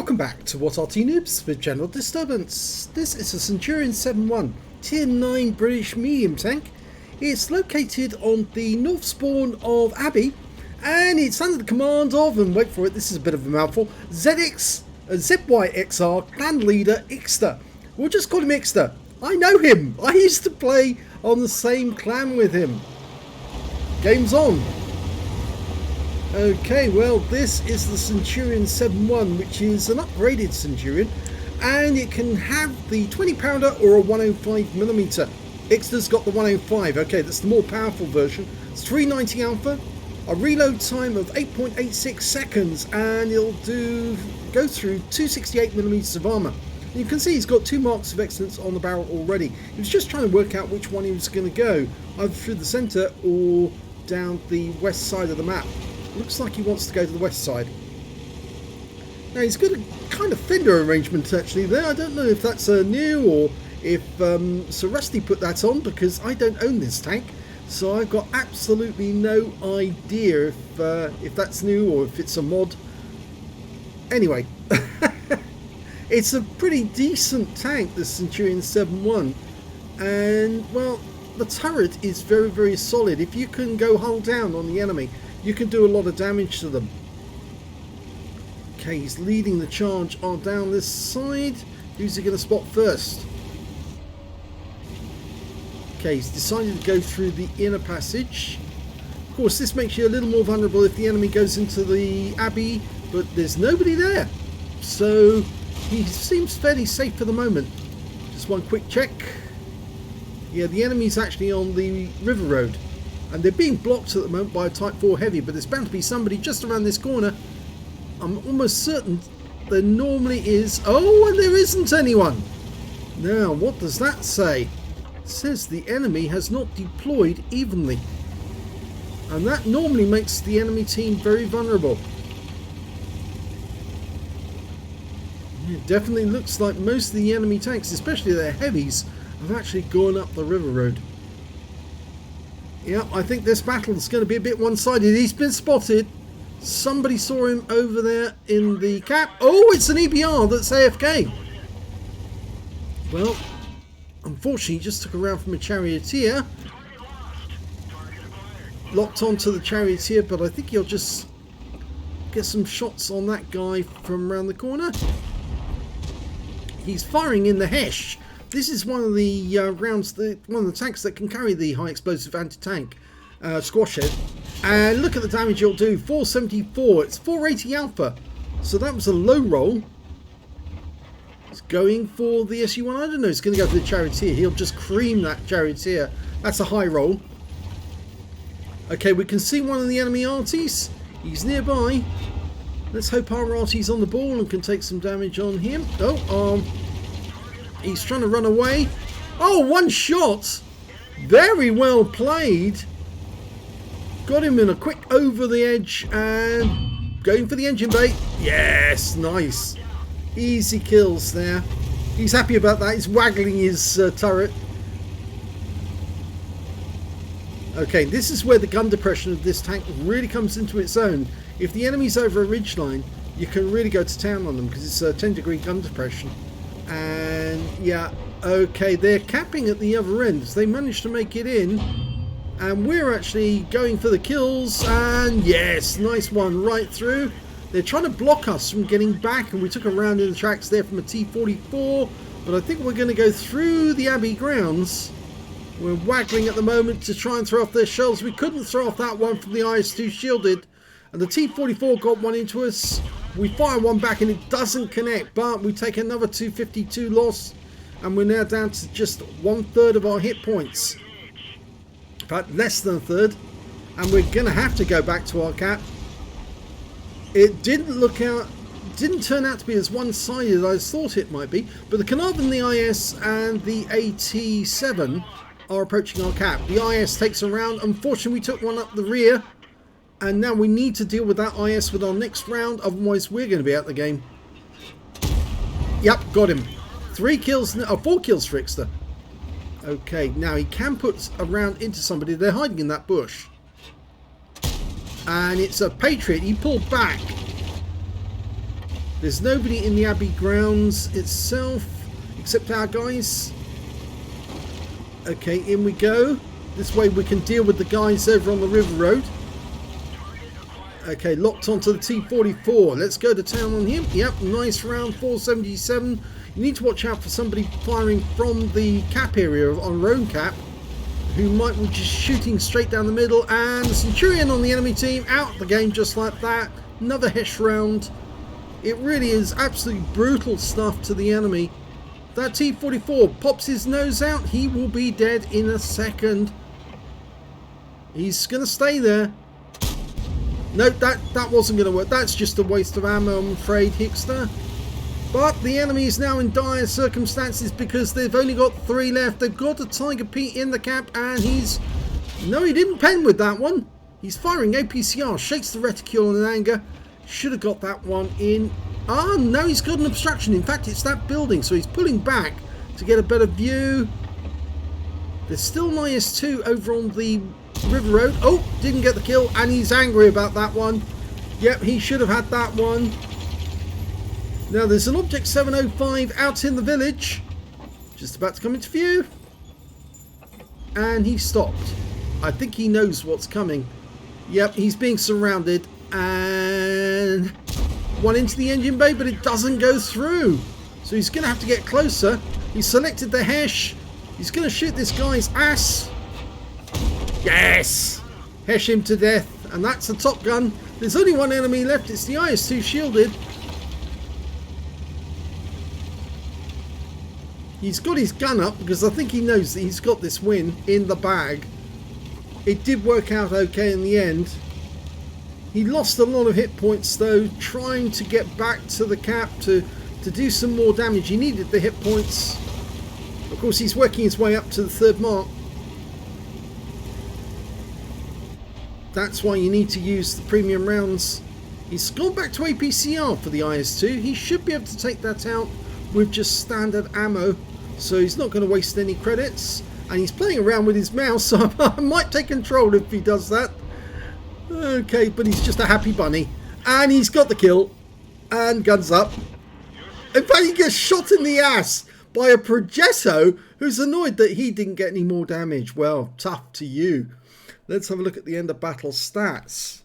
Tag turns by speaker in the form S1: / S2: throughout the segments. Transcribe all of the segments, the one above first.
S1: Welcome back to What Arty Noobs with General Disturbance. This is a Centurion Mk Tier 9 British medium tank. It's located on the north spawn of Abbey, and it's under the command of, and wait for it, this is a bit of a mouthful, ZYXR clan leader Ixter. We'll just call him Ixter. I know him. I used to play on the same clan with him. Game's on. Okay, well, this is the Centurion Mk, which is an upgraded Centurion, and it can have the 20 pounder or a 105mm. Ixter's got the 105. Okay, that's the more powerful version. It's 390 alpha, a reload time of 8.86 seconds, and it'll go through 268mm of armor. You can see he's got 2 marks of excellence on the barrel already. He was just trying to work out which one he was going to go, either through the center or down the west side of the map. Looks like he wants to go to the west side. Now he's got a kind of fender arrangement actually there. I don't know if that's new or if Sir Rusty put that on, because I don't own this tank, so I've got absolutely no idea if that's new or if it's a mod. Anyway, it's a pretty decent tank, the Centurion Mk, and well, the turret is very, very solid. If you can go hull down on the enemy, you can do a lot of damage to them. Okay, he's leading the charge on down this side. Who's he going to spot first? Okay, he's decided to go through the inner passage. Of course, this makes you a little more vulnerable if the enemy goes into the Abbey, but there's nobody there, so he seems fairly safe for the moment. Just one quick check. Yeah, the enemy's actually on the river road, and they're being blocked at the moment by a Type 4 heavy, but there's bound to be somebody just around this corner. I'm almost certain there normally is. Oh, and there isn't anyone. Now, what does that say? It says the enemy has not deployed evenly, and that normally makes the enemy team very vulnerable. It definitely looks like most of the enemy tanks, especially their heavies, have actually gone up the river road. Yeah, I think this battle is going to be a bit one-sided. He's been spotted. Somebody saw him over there in the cap. Oh, it's an EBR that's AFK. Well, unfortunately, he just took a round from a charioteer. Locked onto the charioteer, but I think he'll just get some shots on that guy from around the corner. He's firing in the Hesh. This is one of the rounds, one of the tanks that can carry the high explosive anti-tank squash head. And look at the damage it'll do, 474, it's 480 alpha. So that was a low roll. It's going for the SU-1, I don't know, it's going to go for the charioteer. He'll just cream that charioteer. That's a high roll. Okay, we can see one of the enemy Artys. He's nearby. Let's hope our Arty's on the ball and can take some damage on him. Oh, he's trying to run away. Oh, one shot. Very well played. Got him in a quick over the edge and going for the engine bay. Yes, nice. Easy kills there. He's happy about that. He's waggling his turret. Okay, this is where the gun depression of this tank really comes into its own. If the enemy's over a ridgeline, you can really go to town on them because it's a 10-degree gun depression. And yeah, okay, they're capping at the other end. They managed to make it in, and we're actually going for the kills. And yes, nice one right through. They're trying to block us from getting back, and we took a round in the tracks there from a T-44, but I think we're going to go through the Abbey grounds. We're waggling at the moment to try and throw off their shells. We couldn't throw off that one from the IS-2 shielded, and the T-44 got one into us. We fire one back and it doesn't connect, but we take another 252 loss, and we're now down to just 1/3 of our hit points. In fact, less than a third, and we're going to have to go back to our cap. It didn't turn out to be as one-sided as I thought it might be, but the Carnarvon, the IS, and the AT7 are approaching our cap. The IS takes a round. Unfortunately, we took one up the rear, and now we need to deal with that IS with our next round, otherwise we're going to be out the game. Yep, got him. 4 kills for Ixter. Okay, now he can put a round into somebody. They're hiding in that bush. And it's a Patriot. He pulled back. There's nobody in the Abbey grounds itself except our guys. Okay, in we go. This way we can deal with the guys over on the river road. Okay, locked onto the T-44. Let's go to town on him. Yep, nice round, 477. You need to watch out for somebody firing from the cap area on our own cap, who might be just shooting straight down the middle. And the Centurion on the enemy team out the game just like that. Another hesh round. It really is absolutely brutal stuff to the enemy. That T-44 pops his nose out. He will be dead in a second. He's going to stay there. No, that wasn't going to work. That's just a waste of ammo, I'm afraid, Hickster. But the enemy is now in dire circumstances because they've only got 3 left. They've got a Tiger P in the cap, and he's... No, he didn't pen with that one. He's firing APCR, shakes the reticule in anger. Should have got that one in. Ah, no, he's got an obstruction. In fact, it's that building, so he's pulling back to get a better view. There's still an IS-2 over on the river road. Oh, didn't get the kill, and he's angry about that one. Yep, he should have had that one. Now there's an Object 705 out in the village, just about to come into view, and he stopped. I think he knows what's coming. Yep, he's being surrounded, and one into the engine bay, but it doesn't go through, so he's gonna have to get closer. He's selected the Hesh. He's gonna shoot this guy's ass. Yes! Hesh him to death, and that's a Top Gun. There's only one enemy left. It's the IS-2 shielded. He's got his gun up because I think he knows that he's got this win in the bag. It did work out okay in the end. He lost a lot of hit points though, trying to get back to the cap to do some more damage. He needed the hit points. Of course, he's working his way up to the 3rd mark. That's why you need to use the premium rounds. He's gone back to APCR for the IS-2. He should be able to take that out with just standard ammo, so he's not going to waste any credits. And he's playing around with his mouse, so I might take control if he does that. Okay, but he's just a happy bunny. And he's got the kill. And guns up. In fact, he gets shot in the ass by a Progetto who's annoyed that he didn't get any more damage. Well, tough to you. Let's have a look at the end of battle stats.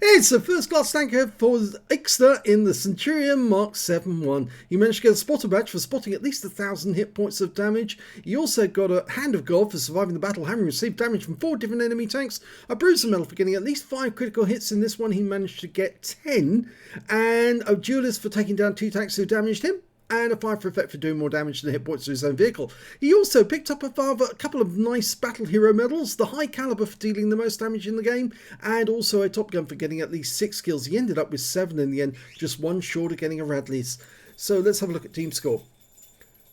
S1: It's a first class tanker for Ixter in the Centurion Mk 7-1. He managed to get a spotter badge for spotting at least 1,000 hit points of damage. He also got a Hand of God for surviving the battle, having received damage from 4 different enemy tanks. A Bruiser Medal for getting at least 5 critical hits in this one. He managed to get 10. And a Duelist for taking down 2 tanks who damaged him. And a 5 for effect for doing more damage than hit points to his own vehicle. He also picked up a couple of nice Battle Hero medals, the High Caliber for dealing the most damage in the game, and also a Top Gun for getting at least 6 kills. He ended up with 7 in the end, just 1 short of getting a Radley's. So let's have a look at team score.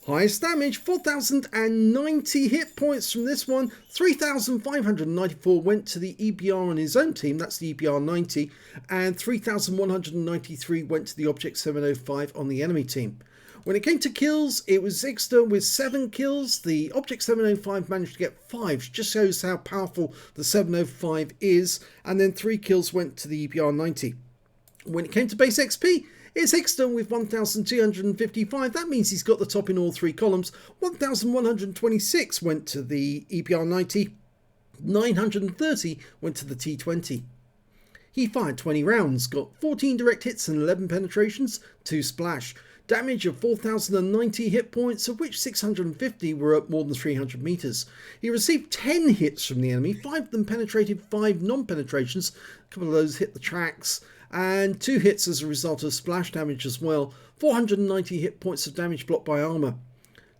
S1: Highest damage, 4,090 hit points from this one. 3,594 went to the EBR on his own team, that's the EBR 90, and 3,193 went to the Object 705 on the enemy team. When it came to kills, it was Ixter with 7 kills. The Object 705 managed to get 5, just shows how powerful the 705 is. And then 3 kills went to the EBR 90. When it came to base XP, it's Ixter with 1,255. That means he's got the top in all 3 columns. 1,126 went to the EBR 90. 930 went to the T20. He fired 20 rounds, got 14 direct hits and 11 penetrations, 2 splash. Damage of 4,090 hit points, of which 650 were at more than 300 meters. He received 10 hits from the enemy, 5 of them penetrated, 5 non-penetrations, a couple of those hit the tracks, and 2 hits as a result of splash damage as well. 490 hit points of damage blocked by armor.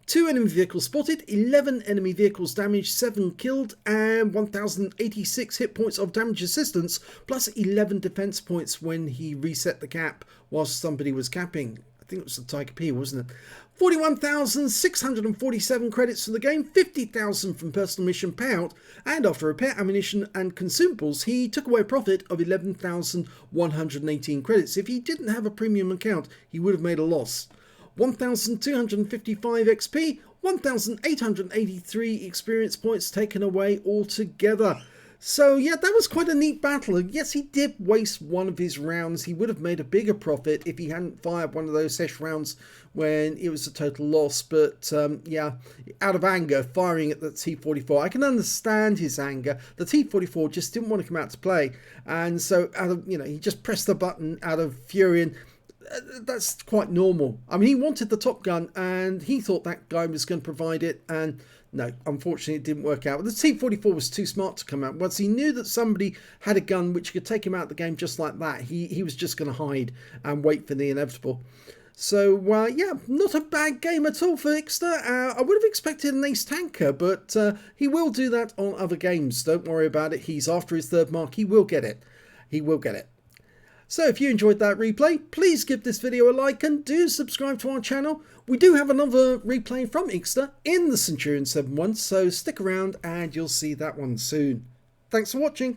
S1: 2 enemy vehicles spotted, 11 enemy vehicles damaged, 7 killed, and 1,086 hit points of damage assistance, plus 11 defense points when he reset the cap whilst somebody was capping. I think it was the Tiger P, wasn't it? 41,647 credits for the game, 50,000 from personal mission payout, and after repair, ammunition and consumables, he took away a profit of 11,118 credits. If he didn't have a premium account, he would have made a loss. 1,255 XP, 1,883 experience points taken away altogether. So yeah, that was quite a neat battle. Yes, he did waste one of his rounds. He would have made a bigger profit if he hadn't fired one of those sesh rounds when it was a total loss. But yeah, out of anger, firing at the T-44. I can understand his anger. The T-44 just didn't want to come out to play, and so out of, he just pressed the button out of fury, and that's quite normal. I mean, he wanted the top gun and he thought that guy was going to provide it, and no, unfortunately it didn't work out. But the T-44 was too smart to come out. Once he knew that somebody had a gun which could take him out of the game just like that, he was just going to hide and wait for the inevitable. So yeah, not a bad game at all for Ixter. I would have expected an ace tanker, but he will do that on other games. Don't worry about it. He's after his third mark. He will get it. He will get it. So if you enjoyed that replay, please give this video a like and do subscribe to our channel. We do have another replay from Ixter in the Centurion 7.1, so stick around and you'll see that one soon. Thanks for watching.